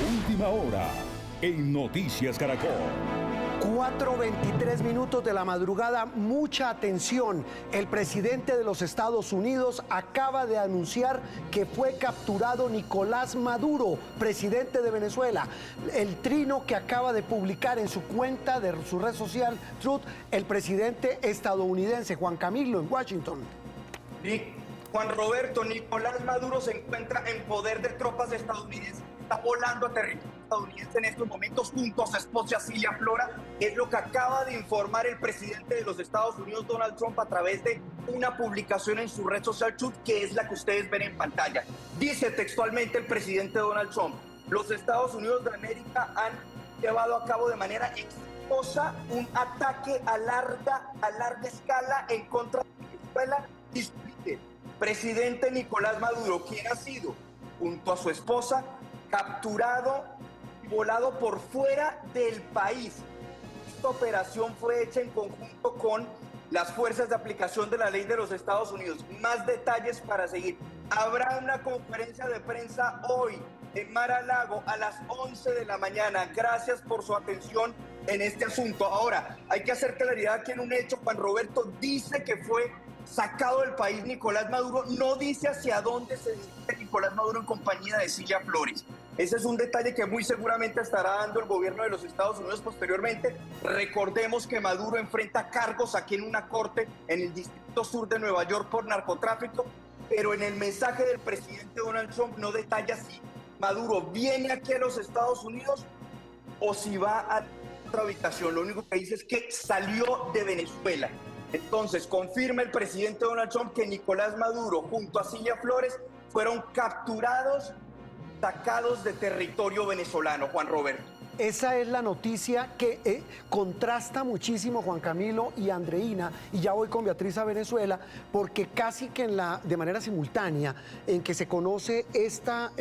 última hora en Noticias Caracol. 4:23 minutos de la madrugada, mucha atención. El presidente de los Estados Unidos acaba de anunciar que fue capturado Nicolás Maduro, presidente de Venezuela. El trino que acaba de publicar en su cuenta de su red social Truth, el presidente estadounidense Juan Camilo en Washington. Juan Roberto, Nicolás Maduro se encuentra en poder de tropas estadounidenses. Está volando a territorio estadounidense en estos momentos junto a su esposa Cilia Flora. Es lo que acaba de informar el presidente de los Estados Unidos, Donald Trump, a través de una publicación en su red social Truth, que es la que ustedes ven en pantalla. Dice textualmente el presidente Donald Trump: los Estados Unidos de América han llevado a cabo de manera exitosa un ataque a larga escala en contra de Venezuela. Dice presidente Nicolás Maduro, quien ha sido, junto a su esposa, capturado y volado por fuera del país. Esta operación fue hecha en conjunto con las fuerzas de aplicación de la ley de los Estados Unidos. Más detalles para seguir. Habrá una conferencia de prensa hoy en Mar-a-Lago a las 11 de la mañana. Gracias por su atención en este asunto. Ahora, hay que hacer claridad aquí en un hecho. Juan Roberto dice que fue sacado del país Nicolás Maduro, no dice hacia dónde se dirige Nicolás Maduro en compañía de Cilia Flores. Ese es un detalle que muy seguramente estará dando el gobierno de los Estados Unidos posteriormente. Recordemos que Maduro enfrenta cargos aquí en una corte en el Distrito Sur de Nueva York por narcotráfico, pero en el mensaje del presidente Donald Trump no detalla si Maduro viene aquí a los Estados Unidos o si va a otra habitación. Lo único que dice es que salió de Venezuela. Entonces, confirma el presidente Donald Trump que Nicolás Maduro junto a Cilia Flores fueron capturados, sacados de territorio venezolano, Juan Roberto. Esa es la noticia que contrasta muchísimo, Juan Camilo y Andreina, y ya voy con Beatriz a Venezuela, porque casi que de manera simultánea en que se conoce esta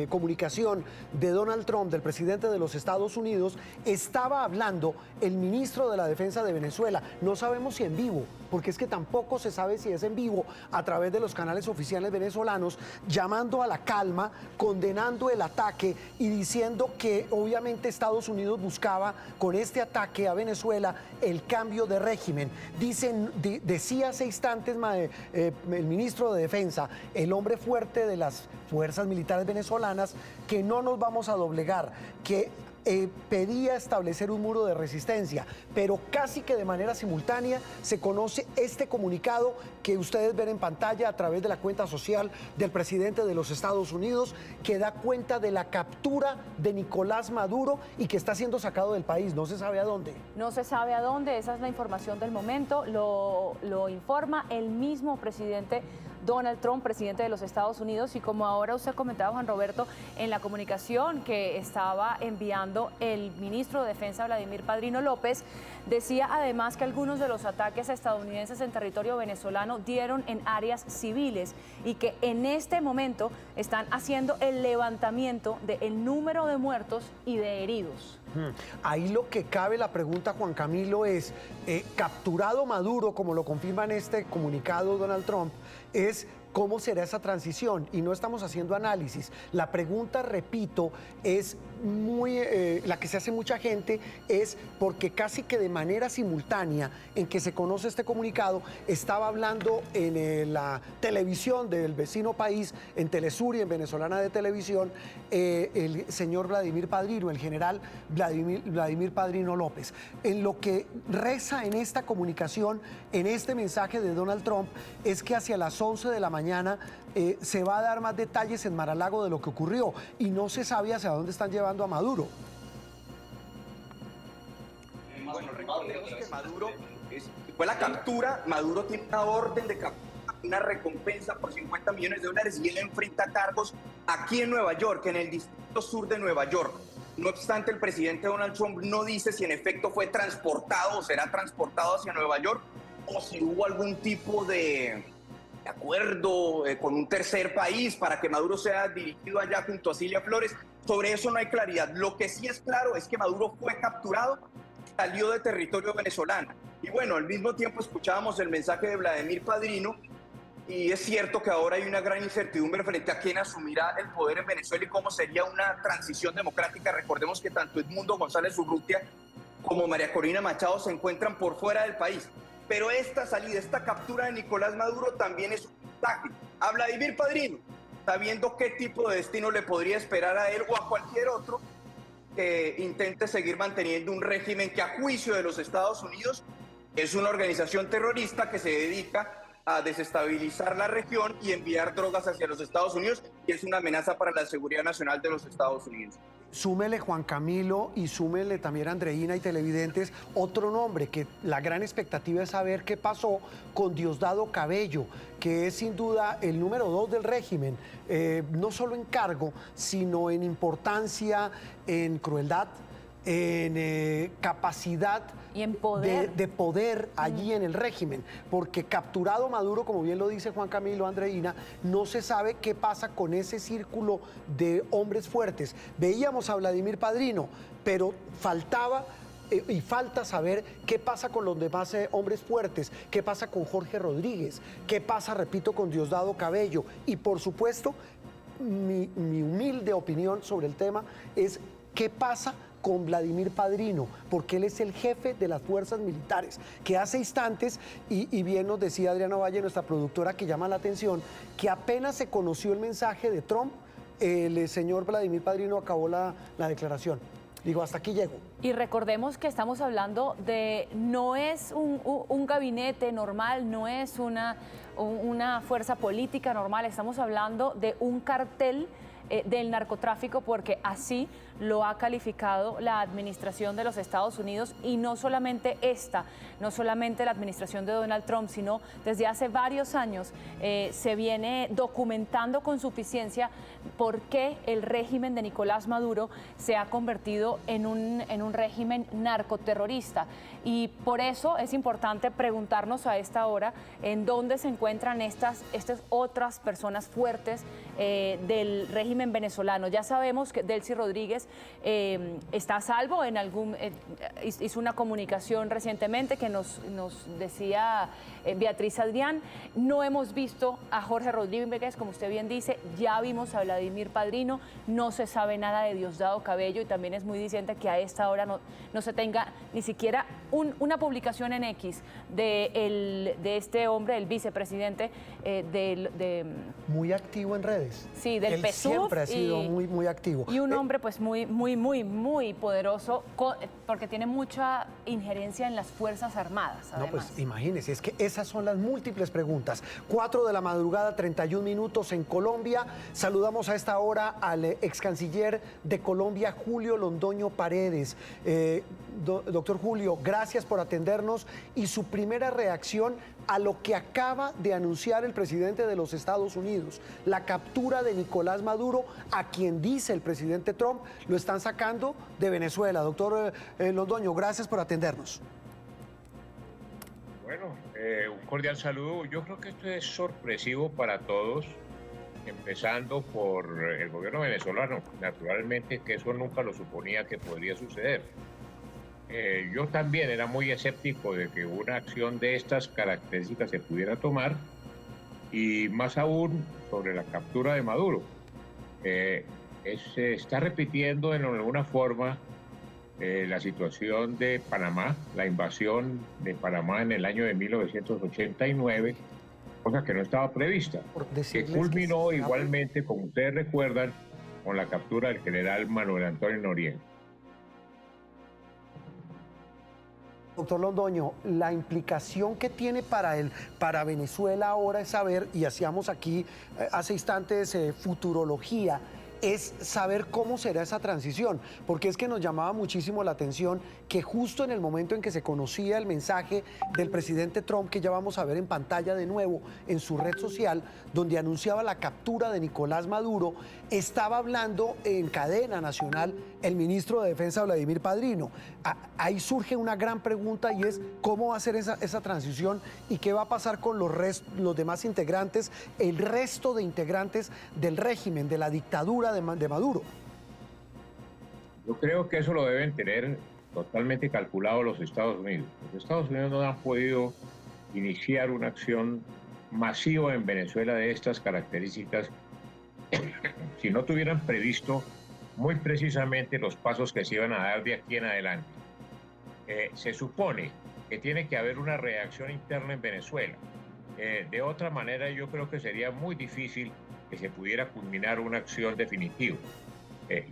comunicación de Donald Trump, del presidente de los Estados Unidos, estaba hablando el ministro de la Defensa de Venezuela. No sabemos si en vivo, porque es que tampoco se sabe si es en vivo, a través de los canales oficiales venezolanos, llamando a la calma, condenando el ataque y diciendo que obviamente Estados Unidos buscaba con este ataque a Venezuela el cambio de régimen. Decía hace instantes el ministro de Defensa, el hombre fuerte de las fuerzas militares venezolanas, que no nos vamos a doblegar, que pedía establecer un muro de resistencia, pero casi que de manera simultánea se conoce este comunicado que ustedes ven en pantalla a través de la cuenta social del presidente de los Estados Unidos, que da cuenta de la captura de Nicolás Maduro y que está siendo sacado del país. No se sabe a dónde. No se sabe a dónde, esa es la información del momento, lo informa el mismo presidente Donald Trump, presidente de los Estados Unidos, y como ahora usted comentaba, Juan Roberto, en la comunicación que estaba enviando el ministro de Defensa, Vladimir Padrino López, decía además que algunos de los ataques estadounidenses en territorio venezolano dieron en áreas civiles y que en este momento están haciendo el levantamiento del número de muertos y de heridos. Ahí lo que cabe la pregunta, Juan Camilo, es, capturado Maduro, como lo confirma en este comunicado Donald Trump, es cómo será esa transición, y no estamos haciendo análisis. La pregunta, repito, es la que se hace mucha gente, es porque casi que de manera simultánea en que se conoce este comunicado, estaba hablando en la televisión del vecino país, en Telesur y en Venezolana de Televisión, el señor Vladimir Padrino, el general Vladimir Padrino López. En lo que reza en esta comunicación, en este mensaje de Donald Trump, es que hacia las 11 de la mañana se va a dar más detalles en Mar-a-Lago de lo que ocurrió, y no se sabe hacia dónde están llevando a Maduro. Bueno, recordemos que Maduro fue la captura. Maduro tiene una orden de captura, una recompensa por $50 millones, y él enfrenta cargos aquí en Nueva York, en el Distrito Sur de Nueva York. No obstante, el presidente Donald Trump no dice si en efecto fue transportado o será transportado hacia Nueva York, o si hubo algún tipo de acuerdo con un tercer país para que Maduro sea dirigido allá junto a Cilia Flores. Sobre eso no hay claridad. Lo que sí es claro es que Maduro fue capturado, salió de territorio venezolano. Y bueno, al mismo tiempo escuchábamos el mensaje de Vladimir Padrino, Y es cierto que ahora hay una gran incertidumbre frente a quién asumirá el poder en Venezuela y cómo sería una transición democrática. Recordemos que tanto Edmundo González Urrutia como María Corina Machado se encuentran por fuera del país. Pero esta salida, esta captura de Nicolás Maduro también es un mensaje a Vladimir Padrino, sabiendo qué tipo de destino le podría esperar a él o a cualquier otro que intente seguir manteniendo un régimen que, a juicio de los Estados Unidos, es una organización terrorista que se dedica a desestabilizar la región y enviar drogas hacia los Estados Unidos, y es una amenaza para la seguridad nacional de los Estados Unidos. Súmele Juan Camilo y súmele también Andreina y televidentes otro nombre que la gran expectativa es saber qué pasó con Diosdado Cabello, que es sin duda el número 2 del régimen, no solo en cargo, sino en importancia, en crueldad, en capacidad y en poder. de poder allí en el régimen, porque capturado Maduro, como bien lo dice Juan Camilo, Andreina, no se sabe qué pasa con ese círculo de hombres fuertes. Veíamos a Vladimir Padrino, pero faltaba y falta saber qué pasa con los demás hombres fuertes, qué pasa con Jorge Rodríguez, qué pasa, repito, con Diosdado Cabello, y por supuesto mi humilde opinión sobre el tema es qué pasa con Vladimir Padrino, porque él es el jefe de las fuerzas militares, que hace instantes, y bien nos decía Adriana Valle, nuestra productora, que llama la atención, que apenas se conoció el mensaje de Trump, el señor Vladimir Padrino acabó la declaración. Digo, hasta aquí llego. Y recordemos que estamos hablando de, no es un gabinete normal, no es una fuerza política normal, estamos hablando de un cartel del narcotráfico, porque así lo ha calificado la administración de los Estados Unidos, y no solamente esta, no solamente la administración de Donald Trump, sino desde hace varios años se viene documentando con suficiencia por qué el régimen de Nicolás Maduro se ha convertido en un régimen narcoterrorista. Y por eso es importante preguntarnos a esta hora en dónde se encuentran estas otras personas fuertes del régimen venezolano. Ya sabemos que Delcy Rodríguez está a salvo, hizo una comunicación recientemente que nos decía Beatriz Adrián. No hemos visto a Jorge Rodríguez, como usted bien dice, ya vimos a Vladimir Padrino, no se sabe nada de Diosdado Cabello, y también es muy diciente que a esta hora no se tenga ni siquiera una publicación en X de este hombre, el vicepresidente muy activo en redes. Sí, del Él PSUV. siempre ha sido muy activo. Y un hombre pues muy poderoso, porque tiene mucha injerencia en las Fuerzas Armadas, además. No, pues imagínese, es que esas son las múltiples preguntas. 4 de la madrugada, 31 minutos en Colombia. Saludamos a esta hora al ex canciller de Colombia, Julio Londoño Paredes. Doctor Julio, gracias por atendernos, y su primera reacción a lo que acaba de anunciar el presidente de los Estados Unidos, la captura de Nicolás Maduro, a quien dice el presidente Trump lo están sacando de Venezuela. Doctor Londoño, gracias por atendernos. Bueno, un cordial saludo. Yo creo que esto es sorpresivo para todos, empezando por el gobierno venezolano. Naturalmente que eso nunca lo suponía que podría suceder. Yo también era muy escéptico de que una acción de estas características se pudiera tomar, y más aún sobre la captura de Maduro. Se está repitiendo en alguna forma la situación de Panamá, la invasión de Panamá en el año de 1989, cosa que no estaba prevista, que culminó igualmente, como ustedes recuerdan, con la captura del general Manuel Antonio Noriega. Doctor Londoño, la implicación que tiene para Venezuela ahora es saber, y hacíamos aquí hace instantes futurología, es saber cómo será esa transición, porque es que nos llamaba muchísimo la atención que justo en el momento en que se conocía el mensaje del presidente Trump, que ya vamos a ver en pantalla de nuevo en su red social, donde anunciaba la captura de Nicolás Maduro, estaba hablando en cadena nacional el ministro de Defensa, Vladimir Padrino. Ahí surge una gran pregunta, y es cómo va a ser esa transición y qué va a pasar con los demás integrantes, el resto de integrantes del régimen, de la dictadura de Maduro. Yo creo que eso lo deben tener totalmente calculado los Estados Unidos. Los Estados Unidos no han podido iniciar una acción masivo en Venezuela de estas características si no tuvieran previsto muy precisamente los pasos que se iban a dar de aquí en adelante. Se supone que tiene que haber una reacción interna en Venezuela. De otra manera, yo creo que sería muy difícil que se pudiera culminar una acción definitiva.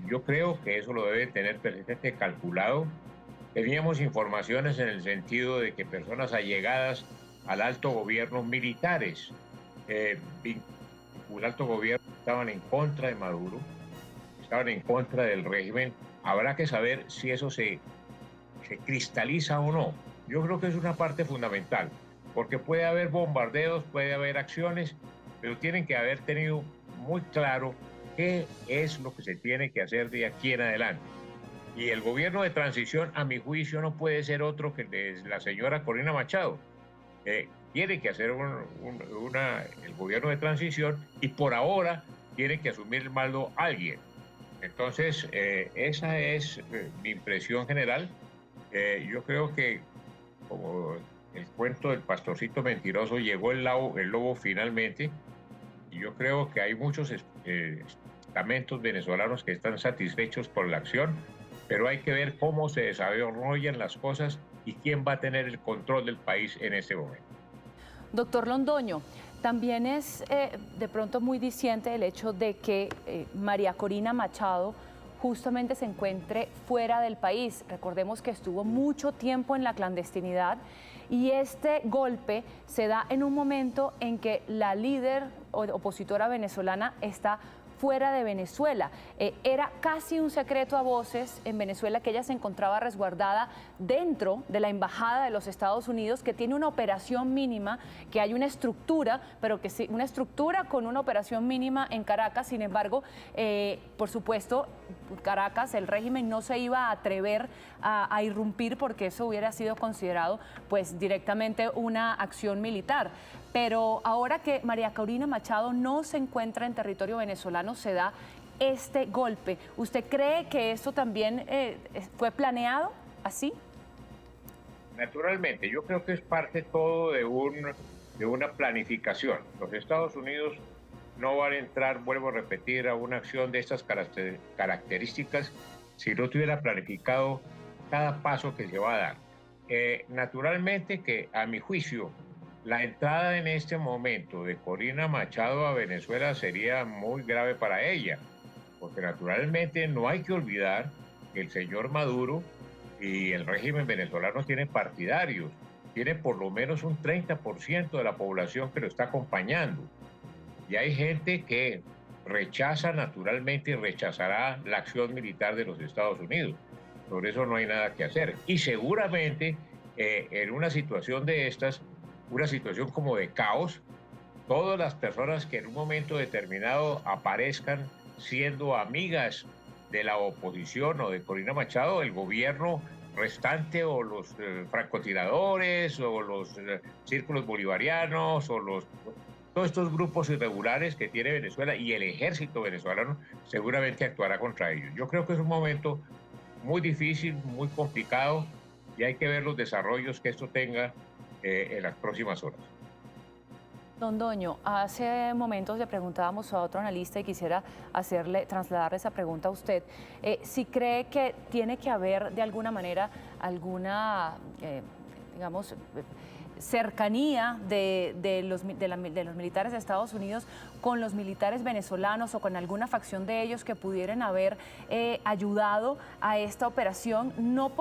Yo creo que eso lo deben tener perfectamente calculado. Teníamos informaciones en el sentido de que personas allegadas al alto gobierno, militares, el alto gobierno, estaban en contra de Maduro, estaban en contra del régimen. Habrá que saber si eso se cristaliza o no. Yo creo que es una parte fundamental, porque puede haber bombardeos, puede haber acciones, pero tienen que haber tenido muy claro qué es lo que se tiene que hacer de aquí en adelante. Y el gobierno de transición, a mi juicio, no puede ser otro que el de la señora Corina Machado. Tiene que hacer el gobierno de transición y por ahora tiene que asumir el mando alguien. Entonces, esa es mi impresión general. Yo creo que, como el cuento del pastorcito mentiroso, llegó el lobo finalmente, y yo creo que hay muchos estamentos venezolanos que están satisfechos por la acción, pero hay que ver cómo se desarrollan las cosas y quién va a tener el control del país en ese momento. Doctor Londoño, también es de pronto muy diciente el hecho de que María Corina Machado justamente se encuentre fuera del país. Recordemos que estuvo mucho tiempo en la clandestinidad y este golpe se da en un momento en que la líder opositora venezolana está fuera de Venezuela. Era casi un secreto a voces en Venezuela que ella se encontraba resguardada dentro de la Embajada de los Estados Unidos, que tiene una operación mínima, que hay una estructura, pero que sí, una estructura con una operación mínima en Caracas. Sin embargo, por supuesto, Caracas, el régimen no se iba a atrever a irrumpir, porque eso hubiera sido considerado pues directamente una acción militar. Pero ahora que María Corina Machado no se encuentra en territorio venezolano, se da este golpe. ¿Usted cree que esto también fue planeado así? Naturalmente, yo creo que es parte todo de una planificación. Los Estados Unidos no van a entrar, vuelvo a repetir, a una acción de estas características si no tuviera planificado cada paso que se va a dar. Naturalmente que, a mi juicio, la entrada en este momento de Corina Machado a Venezuela sería muy grave para ella, porque naturalmente no hay que olvidar que el señor Maduro y el régimen venezolano tienen partidarios, tiene por lo menos un 30% de la población que lo está acompañando. Y hay gente que rechaza naturalmente y rechazará la acción militar de los Estados Unidos. Por eso no hay nada que hacer. Y seguramente en una situación de estas, una situación como de caos, todas las personas que en un momento determinado aparezcan siendo amigas de la oposición o de Corina Machado, el gobierno restante o los francotiradores o los círculos bolivarianos o todos estos grupos irregulares que tiene Venezuela y el ejército venezolano seguramente actuará contra ellos. Yo creo que es un momento muy difícil, muy complicado, y hay que ver los desarrollos que esto tenga en las próximas horas. Londoño, hace momentos le preguntábamos a otro analista y quisiera trasladarle esa pregunta a usted. Si cree que tiene que haber de alguna manera alguna, digamos, cercanía de los militares de Estados Unidos con los militares venezolanos o con alguna facción de ellos que pudieran haber ayudado a esta operación, no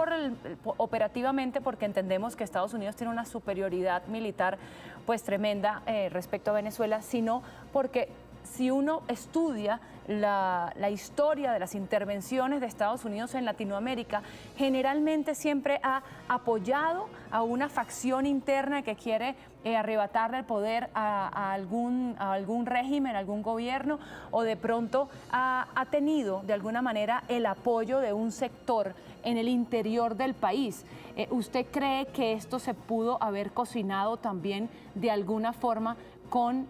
operativamente, porque entendemos que Estados Unidos tiene una superioridad militar pues tremenda respecto a Venezuela, sino porque si uno estudia la historia de las intervenciones de Estados Unidos en Latinoamérica, generalmente siempre ha apoyado a una facción interna que quiere arrebatarle el poder a algún régimen, a algún gobierno, o de pronto ha tenido de alguna manera el apoyo de un sector en el interior del país. ¿Usted cree que esto se pudo haber cocinado también de alguna forma con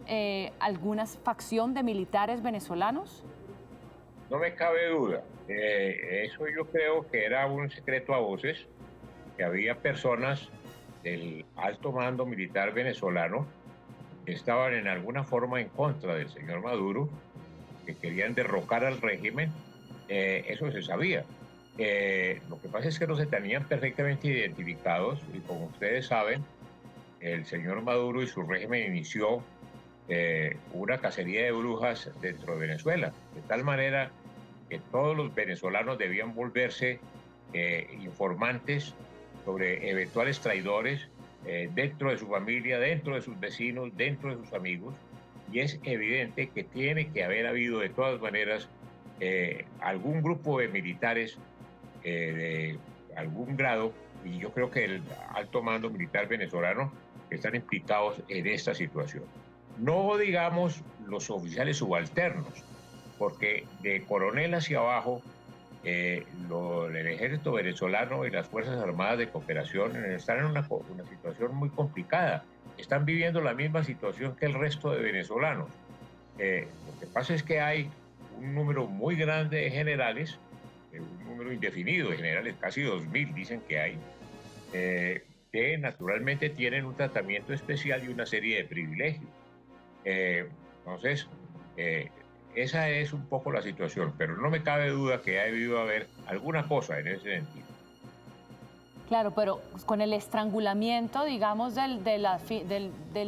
alguna facción de militares venezolanos? No me cabe duda. Eso yo creo que era un secreto a voces, que había personas del alto mando militar venezolano que estaban en alguna forma en contra del señor Maduro, que querían derrocar al régimen, eso se sabía. Lo que pasa es que no se tenían perfectamente identificados y como ustedes saben, el señor Maduro y su régimen inició una cacería de brujas dentro de Venezuela, de tal manera que todos los venezolanos debían volverse informantes sobre eventuales traidores dentro de su familia, dentro de sus vecinos, dentro de sus amigos, y es evidente que tiene que haber habido de todas maneras algún grupo de militares de algún grado, y yo creo que el alto mando militar venezolano están implicados en esta situación. No digamos los oficiales subalternos, porque de coronel hacia abajo, el ejército venezolano y las Fuerzas Armadas de Cooperación están en una situación muy complicada. Están viviendo la misma situación que el resto de venezolanos. Lo que pasa es que hay un número muy grande de generales, un número indefinido de generales, casi 2.000 dicen que hay, que naturalmente tienen un tratamiento especial y una serie de privilegios. Entonces, esa es un poco la situación, pero no me cabe duda que ha debido haber alguna cosa en ese sentido. Claro, pero con el estrangulamiento, digamos, del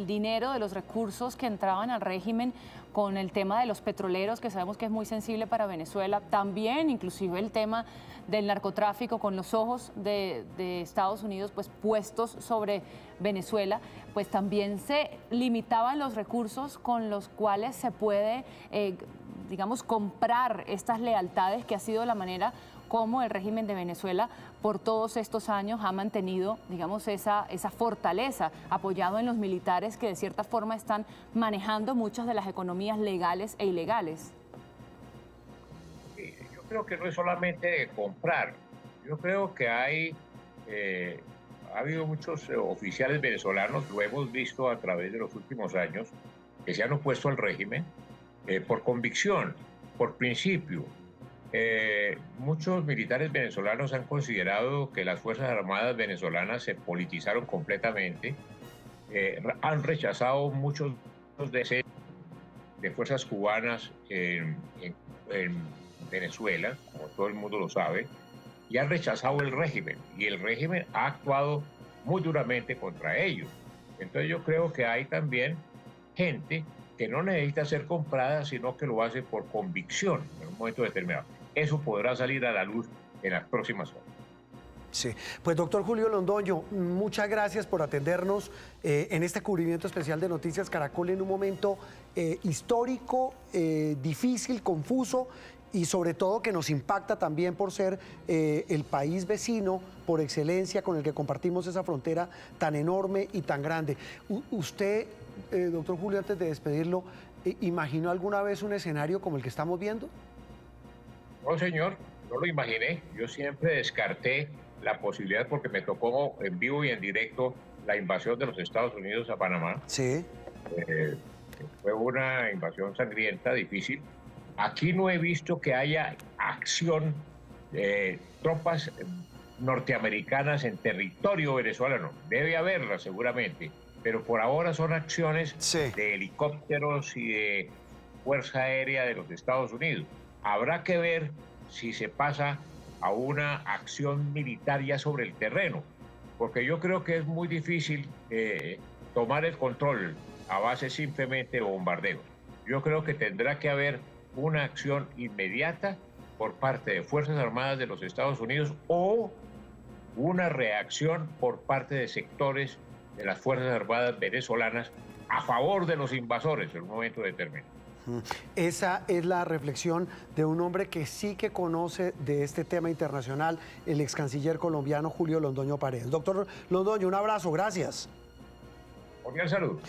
dinero, de los recursos que entraban al régimen, con el tema de los petroleros, que sabemos que es muy sensible para Venezuela, también inclusive el tema del narcotráfico, con los ojos de Estados Unidos pues puestos sobre Venezuela, pues también se limitaban los recursos con los cuales se puede, digamos, comprar estas lealtades, que ha sido la manera como el régimen de Venezuela por todos estos años ha mantenido, digamos, esa fortaleza, apoyado en los militares que de cierta forma están manejando muchas de las economías legales e ilegales. Yo creo que no es solamente comprar, yo creo que ha habido muchos oficiales venezolanos, lo hemos visto a través de los últimos años, que se han opuesto al régimen por convicción, por principio. Muchos militares venezolanos han considerado que las Fuerzas Armadas venezolanas se politizaron completamente, han rechazado muchos de fuerzas cubanas en Venezuela, como todo el mundo lo sabe, y han rechazado el régimen, y el régimen ha actuado muy duramente contra ellos. Entonces yo creo que hay también gente que no necesita ser comprada, sino que lo hace por convicción en un momento determinado. Eso podrá salir a la luz en las próximas horas. Sí, pues doctor Julio Londoño, muchas gracias por atendernos en este cubrimiento especial de Noticias Caracol en un momento histórico, difícil, confuso y sobre todo que nos impacta también por ser el país vecino por excelencia con el que compartimos esa frontera tan enorme y tan grande. Usted, doctor Julio, antes de despedirlo, ¿imaginó alguna vez un escenario como el que estamos viendo? No, señor, no lo imaginé. Yo siempre descarté la posibilidad porque me tocó en vivo y en directo la invasión de los Estados Unidos a Panamá. Sí. Fue una invasión sangrienta, difícil. Aquí no he visto que haya acción de tropas norteamericanas en territorio venezolano. Debe haberla seguramente, pero por ahora son acciones de helicópteros y de Fuerza Aérea de los Estados Unidos. Habrá que ver si se pasa a una acción militar ya sobre el terreno, porque yo creo que es muy difícil tomar el control a base simplemente de bombardeos. Yo creo que tendrá que haber una acción inmediata por parte de Fuerzas Armadas de los Estados Unidos o una reacción por parte de sectores de las Fuerzas Armadas venezolanas a favor de los invasores en un momento determinado. Esa es la reflexión de un hombre que sí que conoce de este tema internacional, el ex canciller colombiano Julio Londoño Paredes. Doctor Londoño, un abrazo, gracias. Cordial saludo.